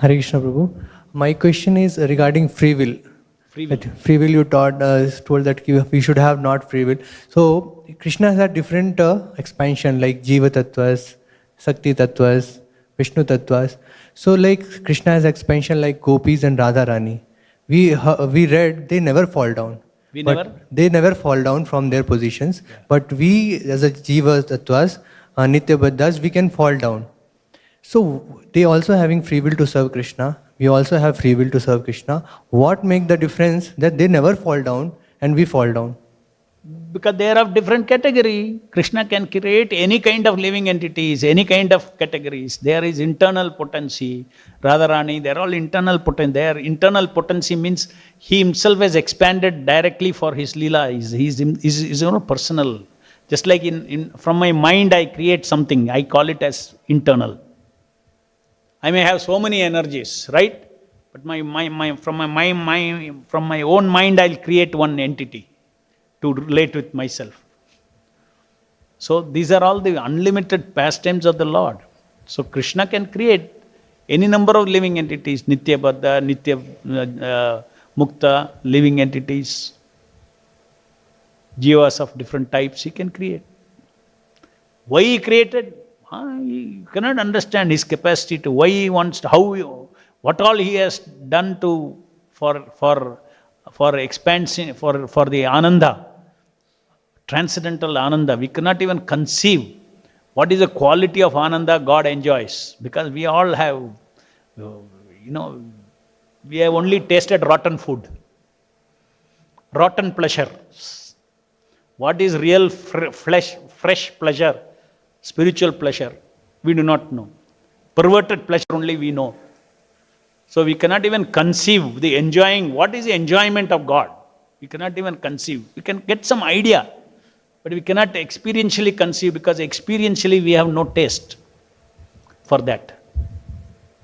Hare Krishna Prabhu. My question is regarding free will. Free will. That free will you told that we should have not free will. So Krishna has had different expansion like Jiva Tattvas, Sakti Tattvas, Vishnu Tattvas. So like Krishna has expansion like Gopis and Radha Rani. We read they never fall down. They never fall down from their positions. Yeah. But we as a Jiva Tattvas, Nitya Baddhas, we can fall down. So they also having free will to serve Krishna. We also have free will to serve Krishna. What makes the difference that they never fall down and we fall down? Because they are of different category. Krishna can create any kind of living entities, any kind of categories. There is internal potency. Radharani, they are all internal potency. Their internal potency means he himself has expanded directly for his lila. He's personal. Just like from my mind I create something. I call it as internal. I may have so many energies, right? But from my own mind, I'll create one entity to relate with myself. So these are all the unlimited pastimes of the Lord. So Krishna can create any number of living entities, Nitya Baddha, Nitya Mukta, living entities, jivas of different types he can create. Why he created? You cannot understand his capacity to why he wants to, what all he has done to for expansion, for the ananda, transcendental ananda. We cannot even conceive what is the quality of ananda God enjoys, because we all have, we have only tasted rotten food, rotten pleasure. What is real fresh pleasure? Spiritual pleasure, we do not know. Perverted pleasure only we know. So we cannot even conceive the enjoying. What is the enjoyment of God? We cannot even conceive. We can get some idea, but we cannot experientially conceive, because experientially we have no taste for that.